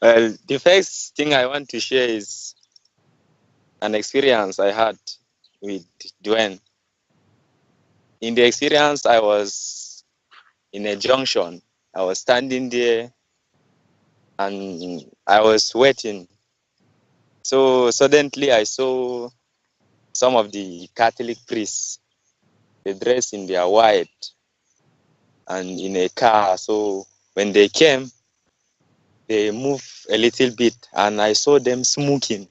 Well, the first thing I want to share is an experience I had with Duane. In the experience, I was in a junction. I was standing there and I was waiting. So suddenly I saw some of the Catholic priests. They dress in their white and in a car. So when they came, they moved a little bit and I saw them smoking.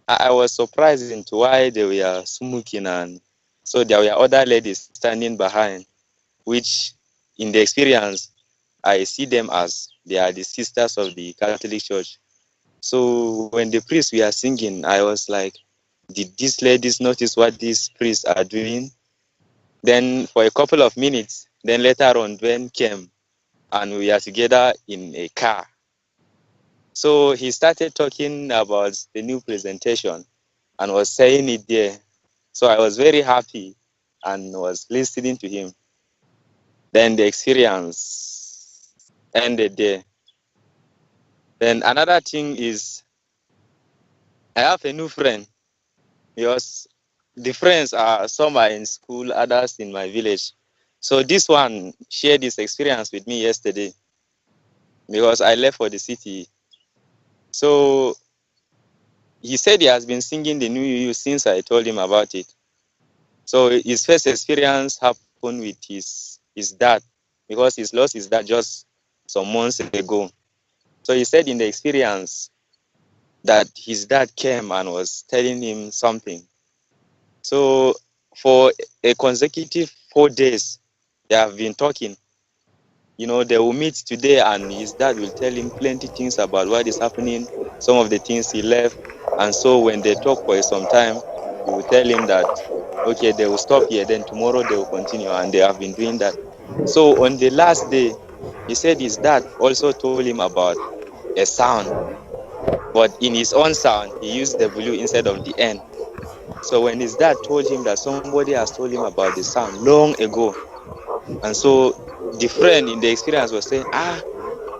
I was surprised into why they were smoking, and so there were other ladies standing behind, which in the experience, I see them as they are the sisters of the Catholic Church. So when the priests were singing, I was like, did these ladies notice what these priests are doing? Then for a couple of minutes, then later on, Dwayne came and we are together in a car. So he started talking about the new presentation and was saying it there. So I was very happy and was listening to him. Then the experience ended there. Then another thing is I have a new friend because the friends are some are in school, others in my village. So this one shared this experience with me yesterday because I left for the city. So he said he has been singing the New Year since I told him about it. So his first experience happened with his dad because he's lost his dad just some months ago. So he said in the experience that his dad came and was telling him something. So for a consecutive 4 days, they have been talking. You know, they will meet today and his dad will tell him plenty things about what is happening, some of the things he left. And so when they talk for some time, he will tell him that, okay, they will stop here, then tomorrow they will continue. And they have been doing that. So on the last day, he said his dad also told him about a sound, but in his own sound, he used the W instead of the N. So when his dad told him that somebody has told him about the sound long ago, and so the friend in the experience was saying,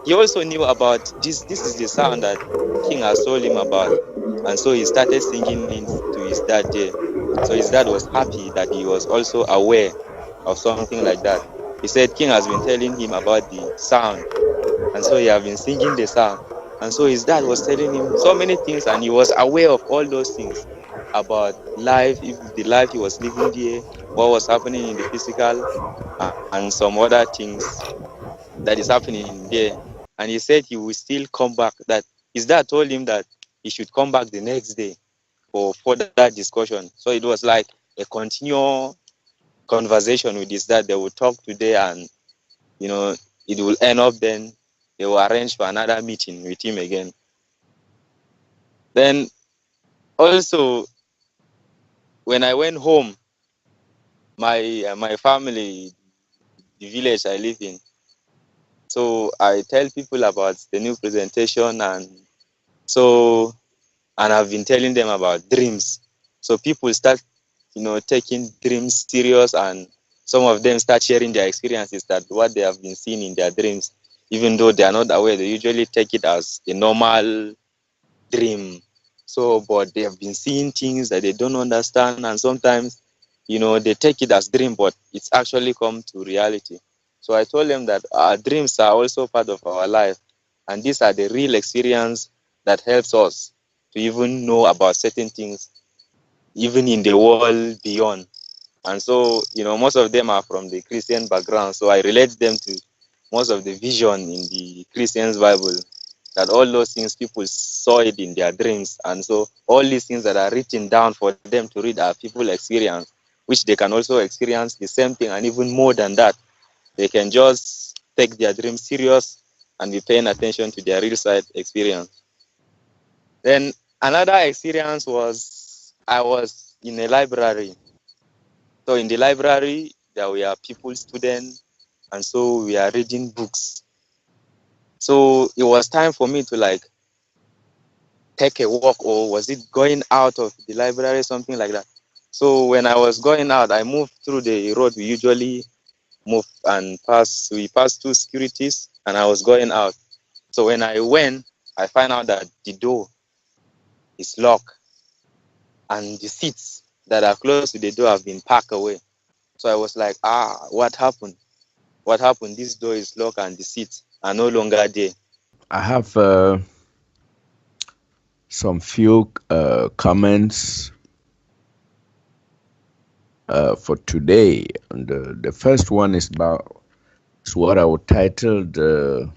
he also knew about this. This is the sound that King has told him about. And so he started singing it to his dad there. So his dad was happy that he was also aware of something like that. He said King has been telling him about the sound. And so he had been singing the sound. And so his dad was telling him so many things, and he was aware of all those things about life, if the life he was living there, what was happening in the physical, and some other things that is happening there. And he said he will still come back. That his dad told him that he should come back the next day for further discussion. So it was like a continual conversation with his dad. They would talk today, and you know, it will end up then they will arrange for another meeting with him again. Then also when I went home, my family, the village I live in, so I tell people about the new presentation, and I've been telling them about dreams. So people start, taking dreams serious, and some of them start sharing their experiences that what they have been seeing in their dreams, even though they are not aware, they usually take it as a normal dream. So, but they have been seeing things that they don't understand, and sometimes, they take it as dream, but it's actually come to reality. So I told them that our dreams are also part of our life, and these are the real experience that helps us to even know about certain things, even in the world beyond. And so, most of them are from the Christian background. So I relate them to most of the vision in the Christian's Bible, that all those things people saw it in their dreams. And so all these things that are written down for them to read are people experience, which they can also experience the same thing and even more than that. They can just take their dreams serious and be paying attention to their real side experience. Then another experience was I was in a library. So in the library, there were people, students, and so we are reading books. So it was time for me to take a walk, or was it going out of the library, something like that. So when I was going out, I moved through the road we usually move and pass. We passed two securities, and I was going out. So when I went, I find out that the door is locked and the seats that are close to the door have been packed away. So I was like, what happened? What happened? This door is locked and the seats are no longer there. I have some few comments for today. And the first one is what I would title the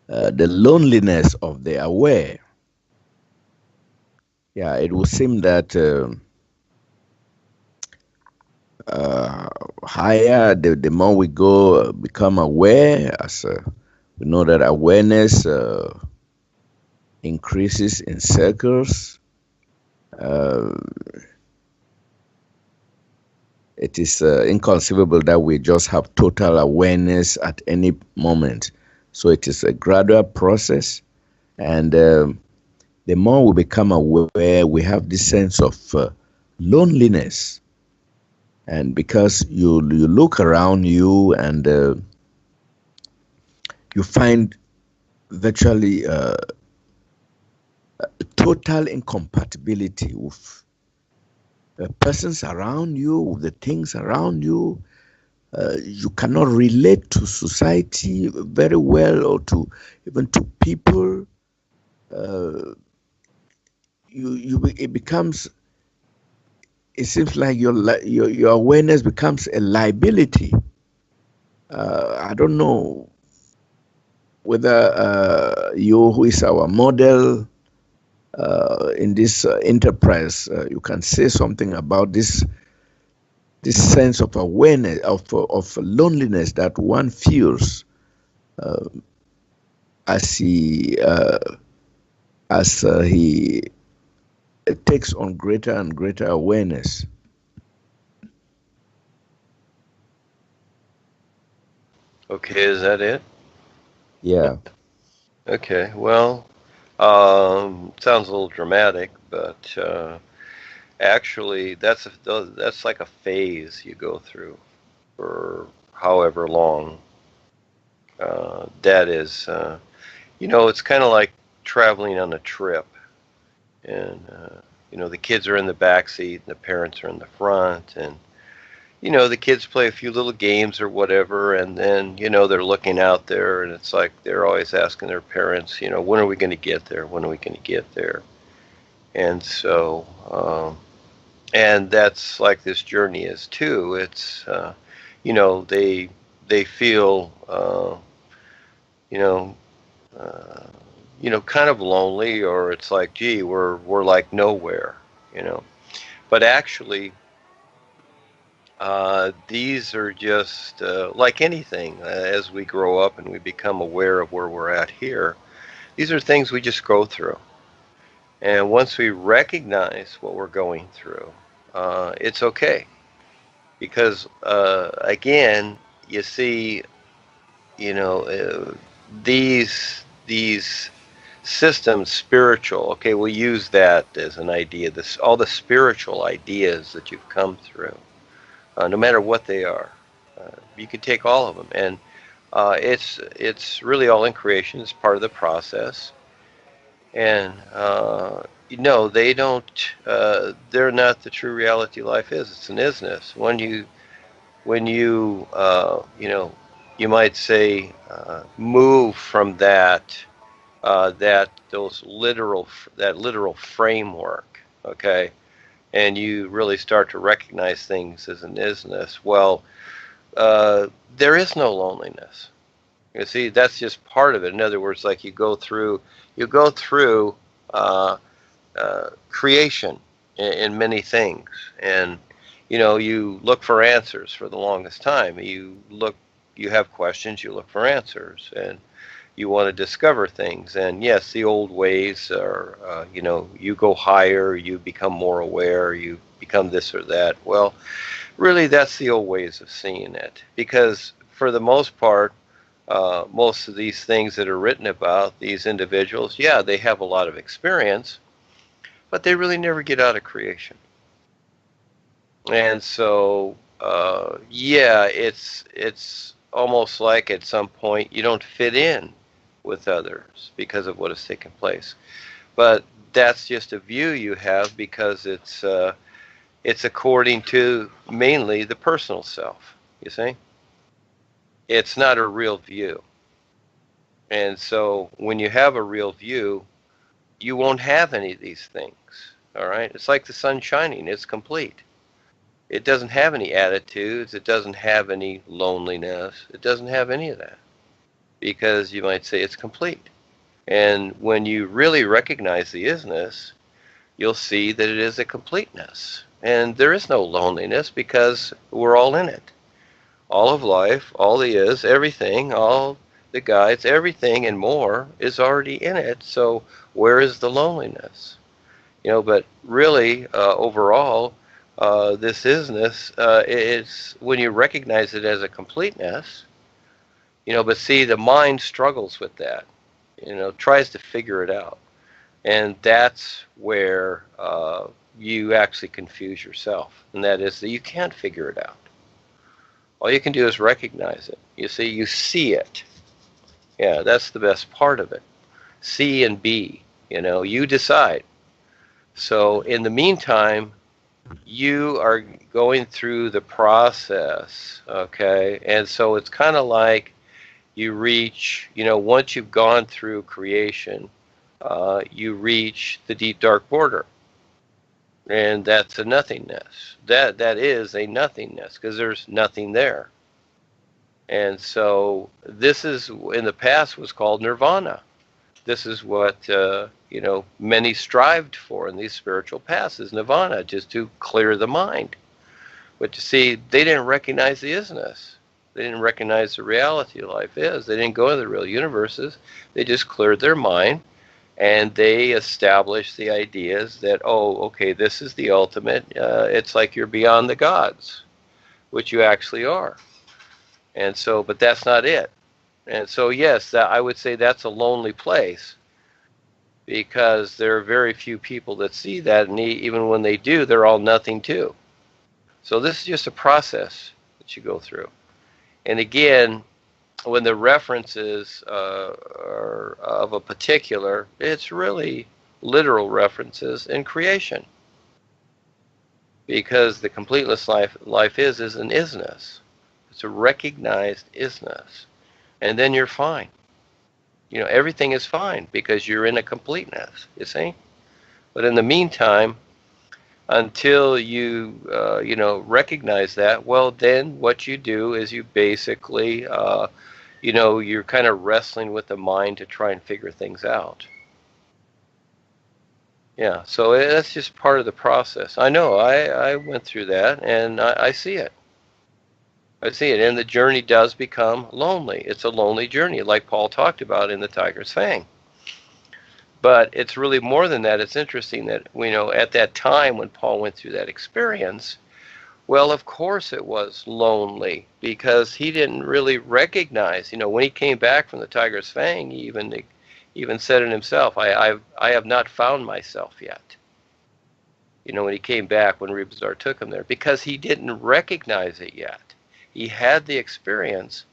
loneliness of the aware. Yeah, it would seem that higher, the more we go, become aware, as we know that awareness increases in circles. Uh, it is inconceivable that we just have total awareness at any moment. So it is a gradual process, and the more we become aware, we have this sense of loneliness. And because you look around you and you find virtually total incompatibility with the persons around you, with the things around you. You cannot relate to society very well, or to even to people. It becomes. It seems like your awareness becomes a liability. I don't know whether you, who is our model in this enterprise, you can say something about this sense of awareness of loneliness that one feels as he takes on greater and greater awareness. Okay, is that it? Yeah. Okay, well, sounds a little dramatic, but actually, that's like a phase you go through for however long. That is, it's kind of like traveling on a trip, and the kids are in the back seat, and the parents are in the front, and the kids play a few little games or whatever, and then, they're looking out there, and it's like they're always asking their parents, when are we going to get there? When are we going to get there? And so, and that's like this journey is too. It's, they feel, you know, uh, kind of lonely, or it's like, gee, we're like nowhere, you know. But actually, these are just like anything. As we grow up and we become aware of where we're at here, these are things we just go through. And once we recognize what we're going through, it's okay. Because again, you see, you know, these systems, spiritual. Okay, we'll use that as an idea. This all the spiritual ideas that you've come through, no matter what they are. You can take all of them, and it's really all in creation. It's part of the process, and they don't. They're not the true reality. Life is. It's an isness. When you you might say move from that literal framework, okay, and you really start to recognize things as an isness. Well, there is no loneliness. You see, that's just part of it. In other words, like you go through uh, creation in many things, and you look for answers for the longest time. You have questions, you look for answers, and you want to discover things. And yes, the old ways are, you go higher, you become more aware, you become this or that. Well, really, that's the old ways of seeing it, because for the most part, most of these things that are written about these individuals, yeah, they have a lot of experience, but they really never get out of creation. And so, yeah, it's almost like at some point you don't fit in with others because of what has taken place. But that's just a view you have because it's according to mainly the personal self, you see? It's not a real view. And so when you have a real view, you won't have any of these things, all right? It's like the sun shining. It's complete. It doesn't have any attitudes. It doesn't have any loneliness. It doesn't have any of that because you might say it's complete. And when you really recognize the isness, you'll see that it is a completeness. And there is no loneliness because we're all in it. All of life, all the is, everything, all the guides, everything and more is already in it. So where is the loneliness? But really, overall, this isness, it's when you recognize it as a completeness, but see, the mind struggles with that, tries to figure it out. And that's where you actually confuse yourself. And that is that you can't figure it out. All you can do is recognize it. You see it. Yeah, that's the best part of it. See and be, you decide. So in the meantime, you are going through the process, okay? And so it's kind of like you reach, once you've gone through creation, you reach the deep dark border. And that's a nothingness. That is a nothingness because there's nothing there. And so this is, in the past, was called nirvana. This is what, many strived for in these spiritual paths, is nirvana, just to clear the mind. But you see, they didn't recognize the isness. They didn't recognize the reality of life is. They didn't go into the real universes. They just cleared their mind. And they established the ideas that, okay, this is the ultimate. It's like you're beyond the gods, which you actually are. And so, but that's not it. And so, yes, I would say that's a lonely place because there are very few people that see that. And even when they do, they're all nothing too. So this is just a process that you go through. And again, when the references are of a particular, it's really literal references in creation. Because the completeness life is an isness. It's a recognized isness. And then you're fine. Everything is fine because you're in a completeness, you see? But in the meantime, until you, recognize that, well, then what you do is you basically, you're kind of wrestling with the mind to try and figure things out. Yeah, so that's just part of the process. I know, I went through that, and I see it. I see it, and the journey does become lonely. It's a lonely journey, like Paul talked about in the Tiger's Fang. But it's really more than that. It's interesting that, at that time when Paul went through that experience, well, of course it was lonely because he didn't really recognize, when he came back from the Tiger's Fang, he even said it himself, I have not found myself yet. When he came back, when Rebazar took him there, because he didn't recognize it yet. He had the experience,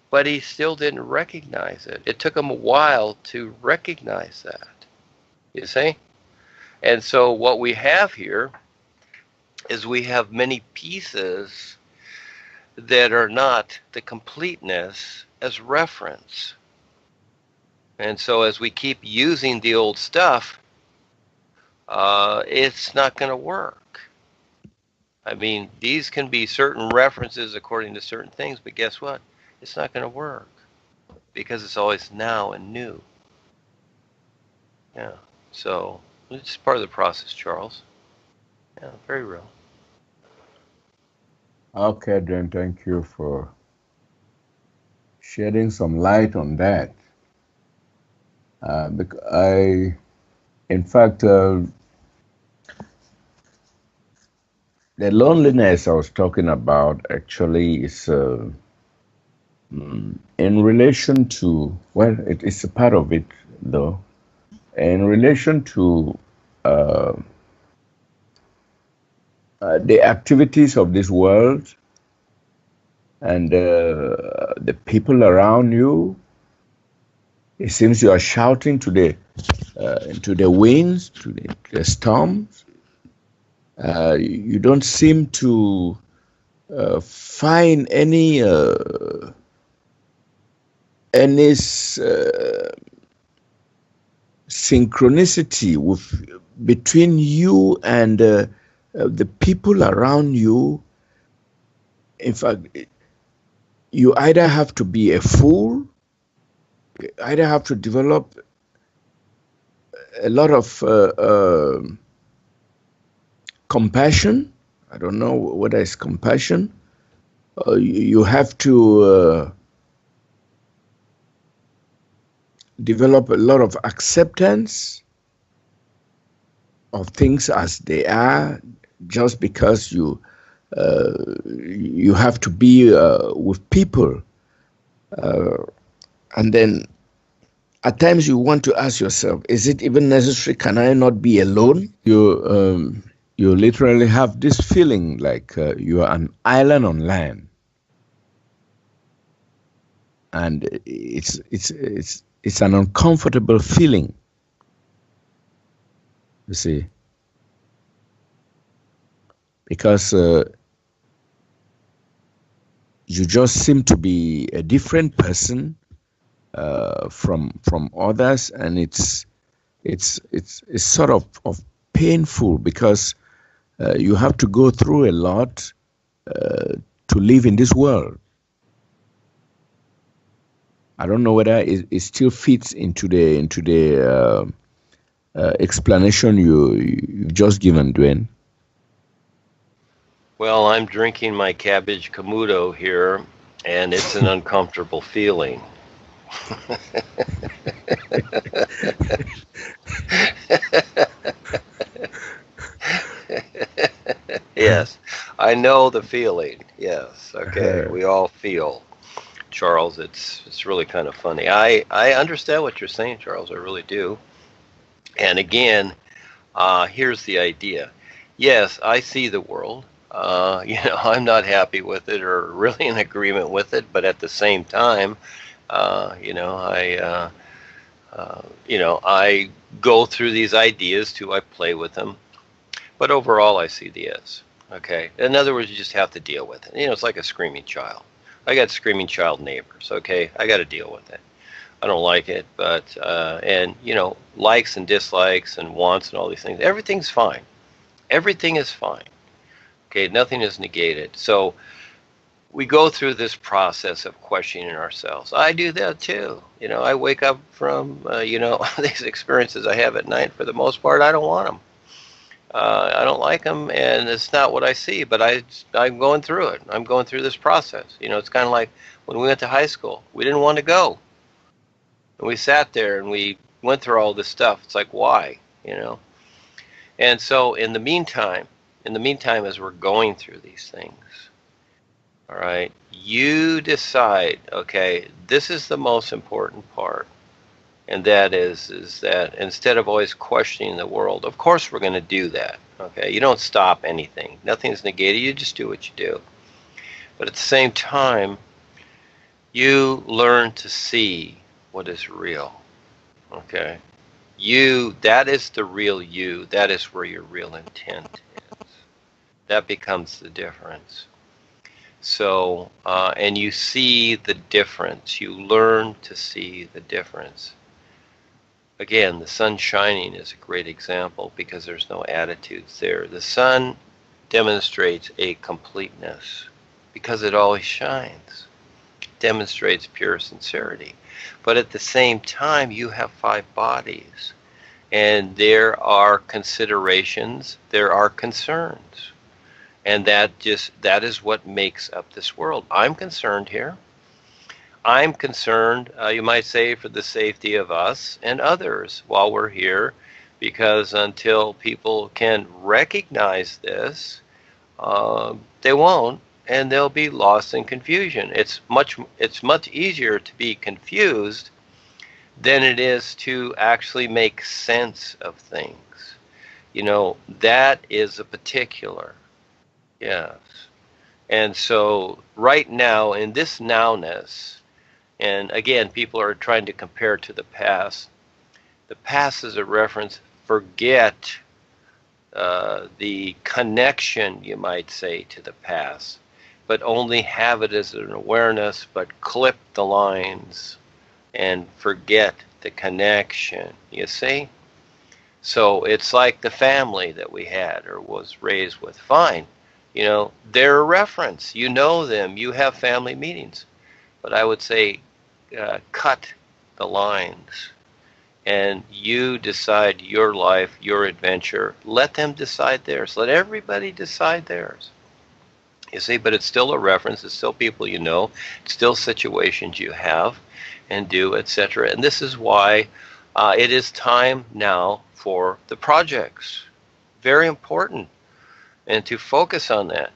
but he still didn't recognize it. It took him a while to recognize that, you see? And so what we have here is we have many pieces that are not the completeness as reference. And so as we keep using the old stuff, it's not going to work. I mean, these can be certain references according to certain things, but guess what? It's not going to work because it's always now and new. Yeah, so it's part of the process, Charles. Yeah, very real. Okay, then thank you for shedding some light on that. In fact, the loneliness I was talking about actually is in relation to, well, it's a part of it though, in relation to the activities of this world and the people around you It seems you are shouting to the winds, to the storms. You don't seem to find any synchronicity between you and the people around you. In fact, you either have to be a fool, you either have to develop a lot of compassion. I don't know whether it's compassion. You have to develop a lot of acceptance of things as they are, just because you have to be with people, and then at times you want to ask yourself, is it even necessary? Can I not be alone? You literally have this feeling like you are an island on land, and it's an uncomfortable feeling. You see, because you just seem to be a different person from others, and it's sort of painful, because you have to go through a lot to live in this world. I don't know whether it still fits into the explanation you've just given, Duane. Well, I'm drinking my cabbage Kamado here, and it's an uncomfortable feeling. Yes, I know the feeling. Yes, okay, we all feel. Charles, it's really kind of funny. I understand what you're saying, Charles. I really do. And again, here's the idea. Yes, I see the world. I'm not happy with it or really in agreement with it, but at the same time, I go through these ideas too. I play with them, but overall, I see the is. Okay. In other words, you just have to deal with it. It's like a screaming child. I got screaming child neighbors. Okay, I got to deal with it. I don't like it, but likes and dislikes and wants and all these things. Everything's fine. Everything is fine. Okay, nothing is negated. So we go through this process of questioning ourselves. I do that too. I wake up from these experiences I have at night. For the most part, I don't want them. I don't like them, and it's not what I see, but I'm going through it. I'm going through this process. It's kind of like when we went to high school. We didn't want to go. And we sat there and we went through all this stuff. It's like, why? And so in the meantime, as we're going through these things, all right, you decide, okay, this is the most important part. And that is that instead of always questioning the world, of course we're going to do that. Okay, you don't stop anything. Nothing's negated. You just do what you do. But at the same time, you learn to see what is real. Okay, that is the real you. That is where your real intent is. That becomes the difference. So, and you see the difference. You learn to see the difference. Again, the sun shining is a great example because there's no attitudes there. The sun demonstrates a completeness because it always shines. It demonstrates pure sincerity. But at the same time, you have 5 bodies, and there are considerations, there are concerns. And that is what makes up this world. I'm concerned here. I'm concerned, you might say, for the safety of us and others while we're here, because until people can recognize this, they won't, and they'll be lost in confusion. It's much easier to be confused than it is to actually make sense of things. That is a particular. Yes. And so right now, in this nowness, And again, people are trying to compare to the past. The past is a reference. Forget the connection, you might say, to the past, but only have it as an awareness, but clip the lines and forget the connection, you see? So it's like the family that we had or was raised with. Fine, you know, they're a reference. You know them. You have family meetings. But I would say cut the lines and you decide your life, your adventure. Let them decide theirs. Let everybody decide theirs. You see, but it's still a reference. It's still people you know. It's still situations you have and do, etc. And this is why it is time now for the projects. Very important. And to focus on that.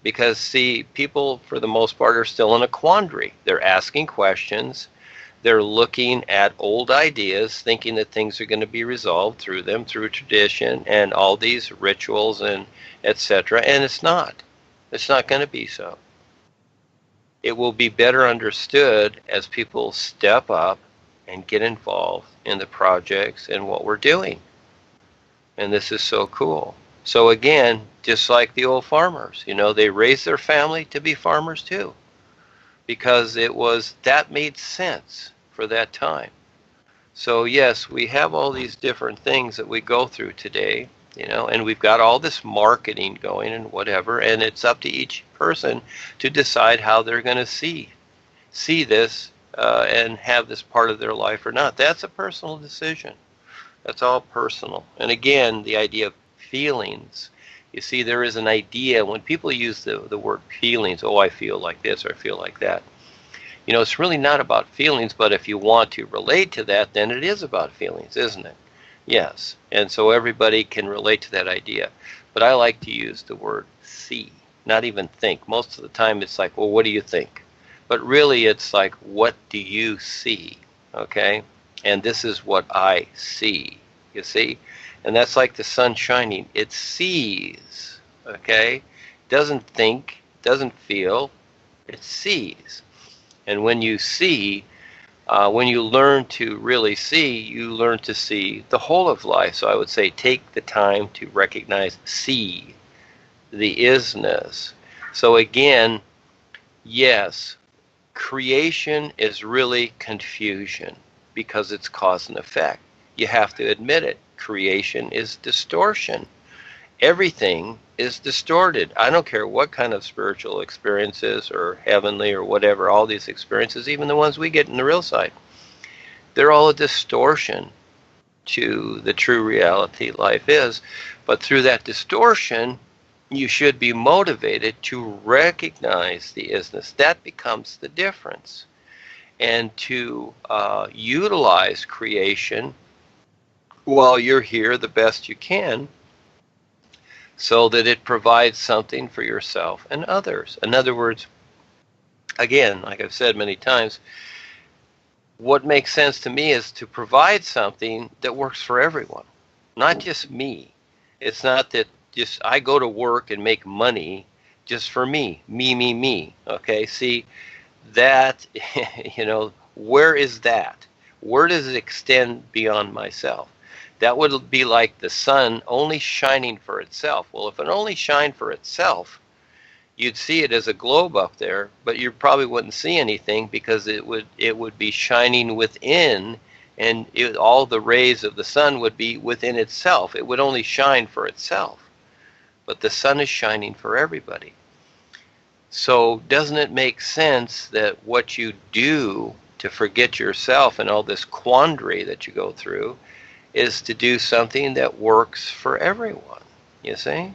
Because, see, people, for the most part, are still in a quandary. They're asking questions. They're looking at old ideas, thinking that things are going to be resolved through them, through tradition and all these rituals and etc. And it's not. It's not going to be so. It will be better understood as people step up and get involved in the projects and what we're doing. And this is so cool. So again, just like the old farmers, you know, they raised their family to be farmers too, because it was, that made sense for that time. So yes, we have all these different things that we go through today, you know, and we've got all this marketing going and whatever, and it's up to each person to decide how they're going to see this and have this part of their life or not. That's a personal decision. That's all personal. And again, the idea of feelings. You see, there is an idea when people use the word feelings, oh, I feel like this or I feel like that. You know, it's really not about feelings, but if you want to relate to that, then it is about feelings, isn't it? Yes. And so everybody can relate to that idea. But I like to use the word see, not even think. Most of the time it's like, well, what do you think? But really it's like, what do you see? Okay? And this is what I see, you see? And that's like the sun shining. It sees, okay? Doesn't think, doesn't feel, it sees. And when you see, when you learn to really see, you learn to see the whole of life. So I would say take the time to recognize, see the isness. So again, yes, creation is really confusion because it's cause and effect. You have to admit it. Creation is distortion. Everything is distorted. I don't care what kind of spiritual experiences or heavenly or whatever, all these experiences, even the ones we get in the real side, they're all a distortion to the true reality life is. But through that distortion, you should be motivated to recognize the isness. That becomes the difference. And to utilize creation while you're here the best you can, so that it provides something for yourself and others. In other words, again, like I've said many times, what makes sense to me is to provide something that works for everyone, not just me. It's not that just I go to work and make money just for me, me. Okay, see, that, you know, where is that? Where does it extend beyond myself? That would be like the sun only shining for itself. Well, if it only shined for itself, you'd see it as a globe up there, but you probably wouldn't see anything because it would be shining within, and all the rays of the sun would be within itself. It would only shine for itself. But the sun is shining for everybody. So doesn't it make sense that what you do to forget yourself and all this quandary that you go through is to do something that works for everyone, you see?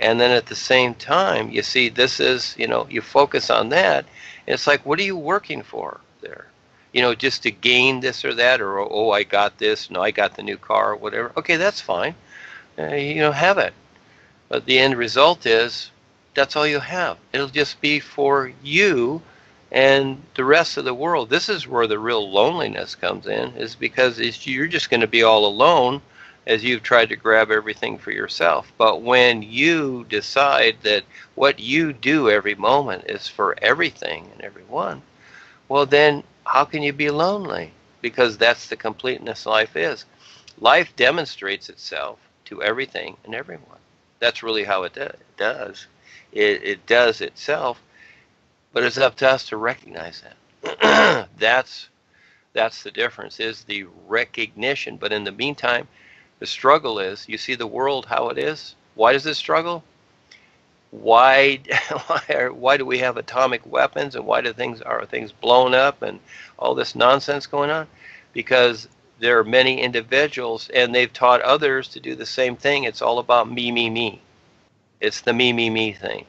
And then at the same time, you see, this is, you know, you focus on that, and it's like, what are you working for there? You know, just to gain this or that, or, oh, I got this, no, I got the new car, or whatever. Okay, that's fine. You know, have it. But the end result is, that's all you have. It'll just be for you and the rest of the world. This is where the real loneliness comes in, is because you're just going to be all alone as you've tried to grab everything for yourself. But when you decide that what you do every moment is for everything and everyone, well, then how can you be lonely? Because that's the completeness life is. Life demonstrates itself to everything and everyone. That's really how it does. It does itself, but it's up to us to recognize that. That's the difference, is the recognition. But in the meantime, the struggle is, you see the world how it is. Why does it struggle? Why why do we have atomic weapons, and why are things blown up and all this nonsense going on? Because there are many individuals, and they've taught others to do the same thing. It's all about me, me, me. It's the me, me, me thing.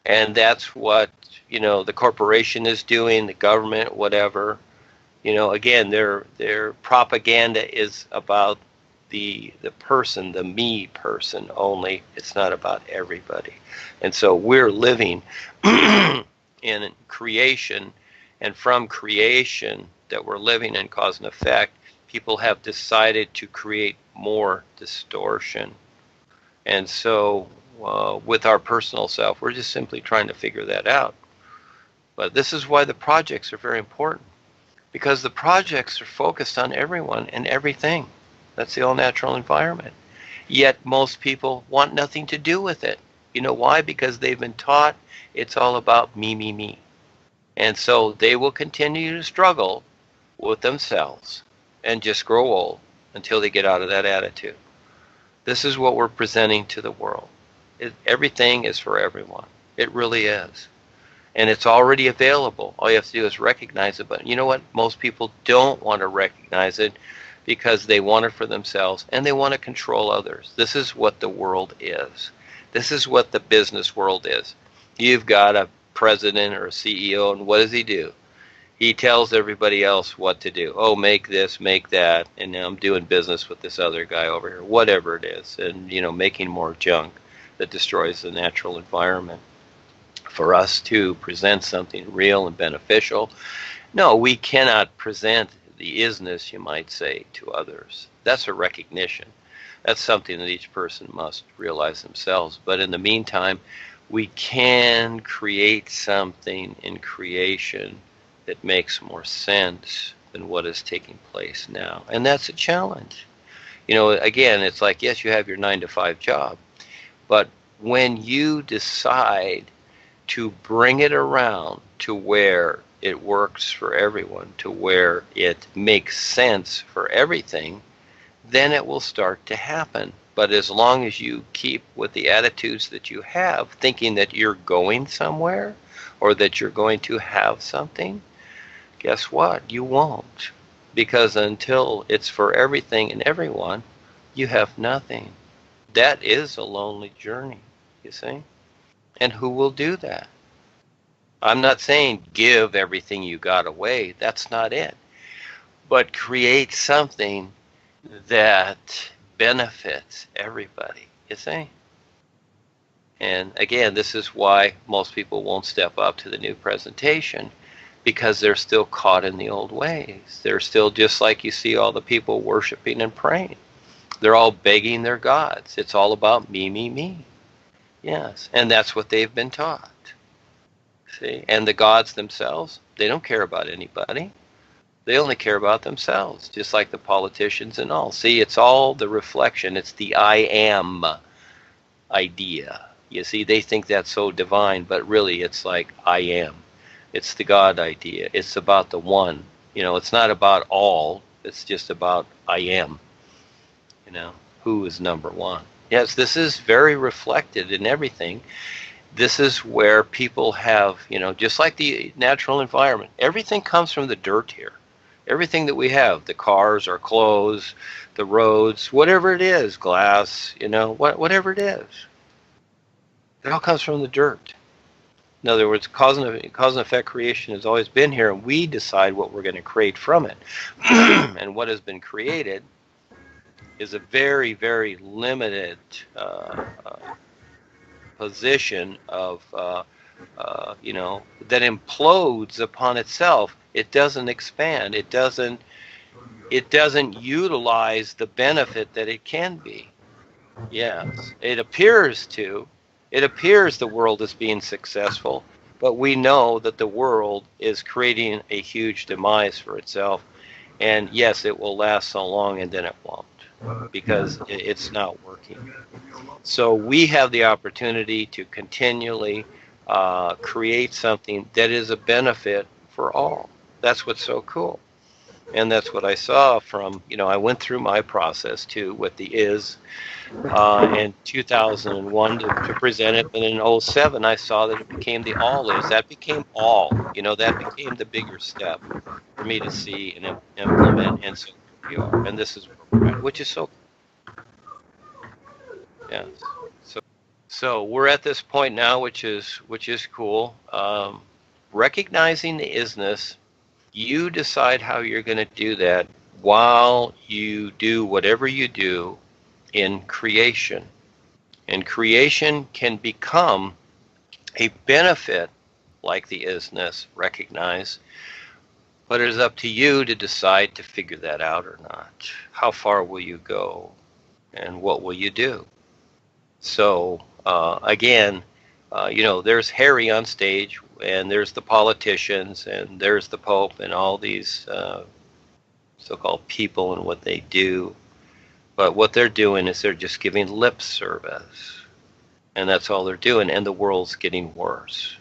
And that's what, the corporation is doing, the government, whatever. Again, their propaganda is about the person, the me person only. It's not about everybody. And so we're living in creation, and from creation that we're living in, cause and effect, people have decided to create more distortion. And so with our personal self, we're just simply trying to figure that out. But this is why the projects are very important, because the projects are focused on everyone and everything. That's the all-natural environment. Yet most people want nothing to do with it. You know why? Because they've been taught it's all about me, me, me. And so they will continue to struggle with themselves and just grow old until they get out of that attitude. This is what we're presenting to the world. Everything is for everyone. It really is. And it's already available. All you have to do is recognize it. But you know what? Most people don't want to recognize it because they want it for themselves and they want to control others. This is what the world is. This is what the business world is. You've got a president or a CEO, and what does he do? He tells everybody else what to do. Oh, make this, make that, and now I'm doing business with this other guy over here, whatever it is, and making more junk that destroys the natural environment. For us to present something real and beneficial, no, we cannot present the isness, you might say, to others. That's a recognition. That's something that each person must realize themselves. But in the meantime, we can create something in creation that makes more sense than what is taking place now. And that's a challenge. Again, it's like, yes, you have your 9-to-5 job, but when you decide to bring it around to where it works for everyone, to where it makes sense for everything, then it will start to happen. But as long as you keep with the attitudes that you have, thinking that you're going somewhere or that you're going to have something, guess what? You won't. Because until it's for everything and everyone, you have nothing. That is a lonely journey, you see? And who will do that? I'm not saying give everything you got away. That's not it. But create something that benefits everybody, you see? And again, this is why most people won't step up to the new presentation, because they're still caught in the old ways. They're still just like you see all the people worshiping and praying. They're all begging their gods. It's all about me, me, me. Yes, and that's what they've been taught. See, and the gods themselves, they don't care about anybody. They only care about themselves, just like the politicians and all. See, it's all the reflection. It's the I am idea. You see, they think that's so divine, but really it's like I am. It's the God idea. It's about the one. It's not about all. It's just about I am. Who is number one. Yes, this is very reflected in everything. This is where people have, just like the natural environment, everything comes from the dirt here. Everything that we have, the cars, our clothes, the roads, whatever it is, glass, whatever it is, it all comes from the dirt. In other words, cause and effect creation has always been here, and we decide what we're going to create from it. And what has been created is a very, very limited position of, that implodes upon itself. It doesn't expand. It doesn't utilize the benefit that it can be. Yes, it appears the world is being successful, But we know that the world is creating a huge demise for itself. And yes, it will last so long and then it won't because it's not working. So we have the opportunity to continually create something that is a benefit for all. That's what's so cool. And that's what I saw from, I went through my process too with the is in 2001 to present it. But in '07, I saw that it became the all is. That became all. That became the bigger step for me to see and implement. And so here we are. And this is where we're at, which is so, yes. So we're at this point now, which is cool. Recognizing the isness, you decide how you're going to do that while you do whatever you do in creation. And creation can become a benefit like the isness, recognize, but it is up to you to decide to figure that out or not. How far will you go and what will you do? So again, there's Harry on stage and there's the politicians and there's the Pope and all these so-called people and what they do. But what they're doing is they're just giving lip service. And that's all they're doing, and the world's getting worse.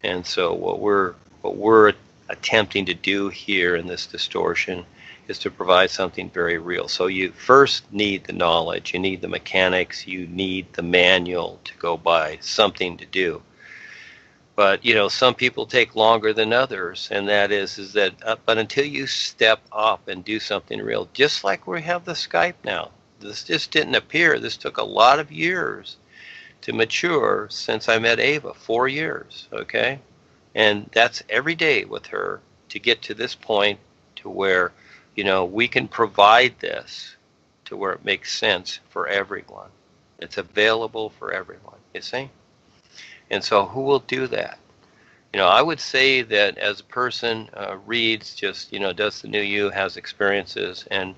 And so what we're attempting to do here in this distortion is to provide something very real. So you first need the knowledge, you need the mechanics, you need the manual to go by, something to do. But some people take longer than others, and that is that. But until you step up and do something real, just like we have the Skype now, this just didn't appear. This took a lot of years to mature since I met Ava, 4 years, okay? And that's every day with her to get to this point to where, we can provide this to where it makes sense for everyone. It's available for everyone, you see? And so who will do that? I would say that as a person reads just, does the new you, has experiences, and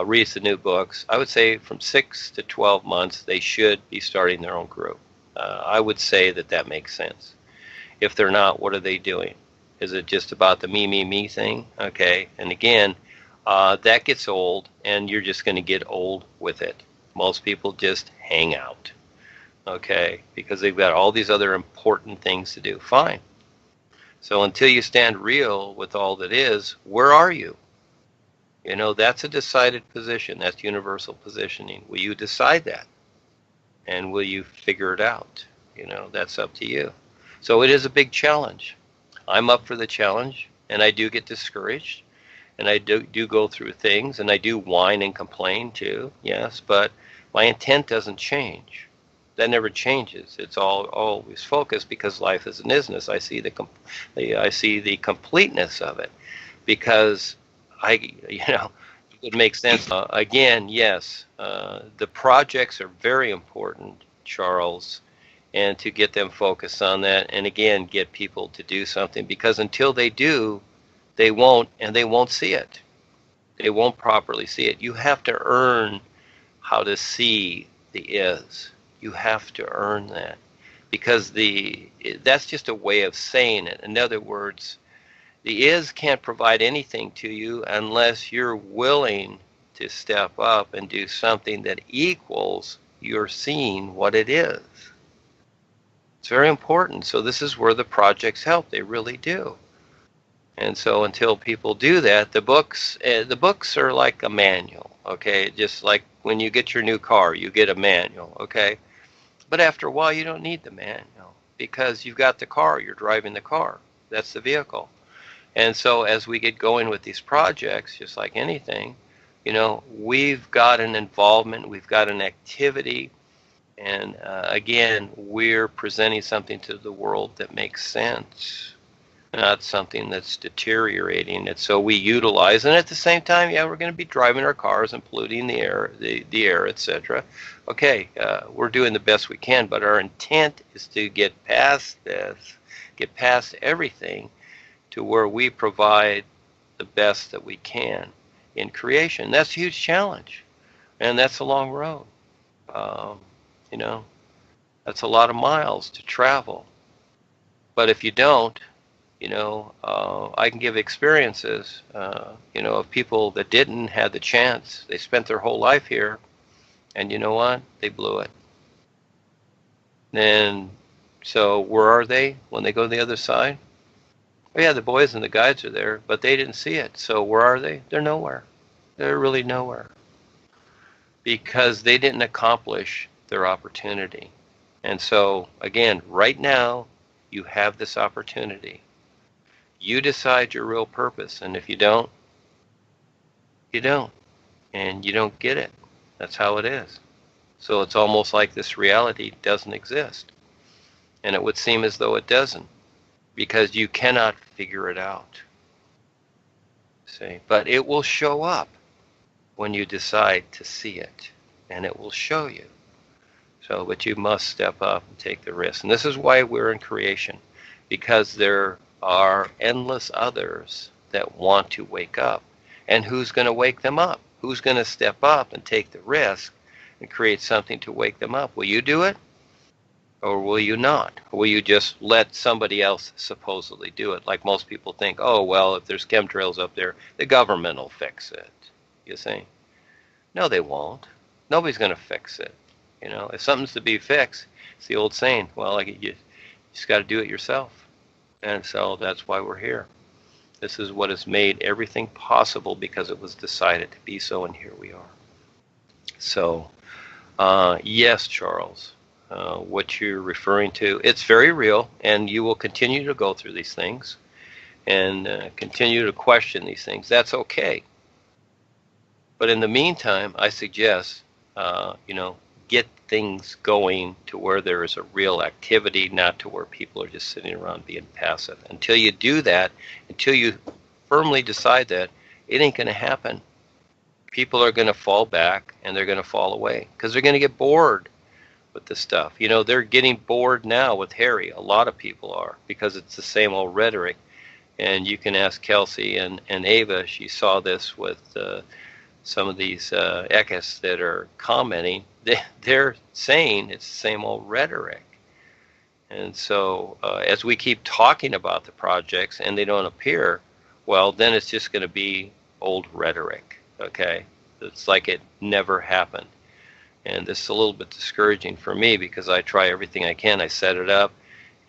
reads the new books, I would say from 6 to 12 months, they should be starting their own group. I would say that makes sense. If they're not, what are they doing? Is it just about the me thing? Okay. And again, that gets old, and you're just going to get old with it. Most people just hang out. Okay, because they've got all these other important things to do. Fine. So until you stand real with all that is, where are you? That's a decided position. That's universal positioning. Will you decide that? And will you figure it out? That's up to you. So it is a big challenge. I'm up for the challenge, and I do get discouraged, and I do go through things, and I do whine and complain too, yes, but my intent doesn't change. That never changes. It's always focused because life is an isness. I see the completeness of it because it makes sense. Again, yes, the projects are very important, Charles, and to get them focused on that, and again, get people to do something, because until they do, they won't see it. They won't properly see it. You have to earn how to see the is. You have to earn that, because that's just a way of saying it. In other words, the is can't provide anything to you unless you're willing to step up and do something that equals your seeing what it is. It's very important. So this is where the projects help. They really do. And so until people do that, the books are like a manual, okay? Just like when you get your new car, you get a manual, okay? But after a while, you don't need the manual because you've got the car. You're driving the car. That's the vehicle. And so as we get going with these projects, just like anything, we've got an involvement, we've got an activity, and again, we're presenting something to the world that makes sense, not something that's deteriorating it. So we utilize, and at the same time, we're going to be driving our cars and polluting the air, etc. Okay, we're doing the best we can, but our intent is to get past this, get past everything, to where we provide the best that we can in creation. That's a huge challenge, and that's a long road. That's a lot of miles to travel. But if you don't, I can give experiences, of people that didn't have the chance. They spent their whole life here, and you know what? They blew it. And so where are they when they go to the other side? Oh yeah, the boys and the guides are there, but they didn't see it. So where are they? They're nowhere. They're really nowhere because they didn't accomplish their opportunity. And so again, right now, you have this opportunity. You decide your real purpose, and if you don't, you don't, and you don't get it. That's how it is. So it's almost like this reality doesn't exist. And it would seem as though it doesn't, because you cannot figure it out. See, but it will show up when you decide to see it, and it will show you. So, but you must step up and take the risk. And this is why we're in creation, because there are endless others that want to wake up. And who's going to wake them up? Who's going to step up and take the risk and create something to wake them up? Will you do it? Or will you not? Or will you just let somebody else supposedly do it? Like most people think, oh, well, if there's chemtrails up there, the government will fix it. You see? No, they won't. Nobody's going to fix it. If something's to be fixed, it's the old saying, well, you just got to do it yourself. And so that's why we're here. This is what has made everything possible, because it was decided to be so, and here we are. So, yes, Charles, what you're referring to, it's very real, and you will continue to go through these things and continue to question these things. That's okay. But in the meantime, I suggest, get things going to where there is a real activity, not to where people are just sitting around being passive. Until you do that, until you firmly decide that, it ain't going to happen. People are going to fall back, and they're going to fall away because they're going to get bored with this stuff. They're getting bored now with Harry. A lot of people are, because it's the same old rhetoric. And you can ask Kelsey and Ava. She saw this with some of these ISSS that are commenting. They're saying it's the same old rhetoric. And so as we keep talking about the projects and they don't appear, well, then it's just going to be old rhetoric, okay? It's like it never happened. And this is a little bit discouraging for me, because I try everything I can. I set it up,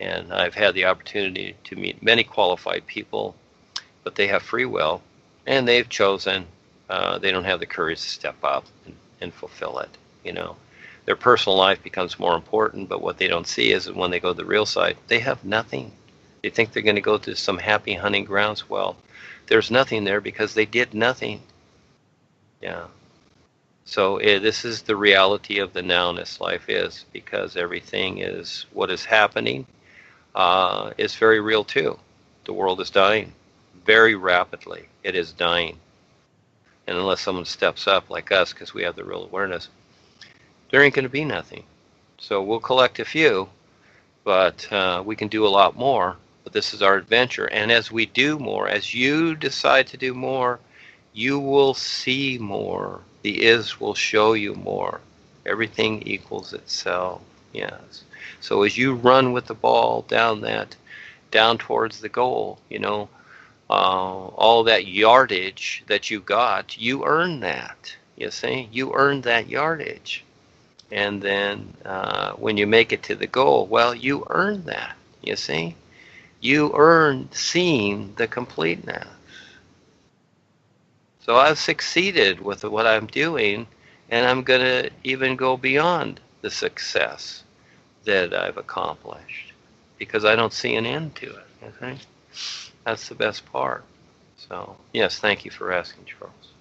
and I've had the opportunity to meet many qualified people, but they have free will, and they've chosen, they don't have the courage to step up and fulfill it. Their personal life becomes more important, but what they don't see is that when they go to the real side, they have nothing. They think they're going to go to some happy hunting grounds. Well, there's nothing there because they did nothing. Yeah. So this is the reality of the nowness life is, because everything is what is happening is very real too. The world is dying very rapidly. It is dying. And unless someone steps up like us, because we have the real awareness, there ain't going to be nothing. So we'll collect a few, but we can do a lot more. But this is our adventure. And as we do more, as you decide to do more, you will see more. The is will show you more. Everything equals itself. Yes. So as you run with the ball down towards the goal, all that yardage that you got, you earned that. You see, you earned that yardage. And then when you make it to the goal, well, you earned that. You see, you earned seeing the completeness. So I've succeeded with what I'm doing, and I'm going to even go beyond the success that I've accomplished, because I don't see an end to it. Okay? That's the best part. So, yes, thank you for asking, Charles.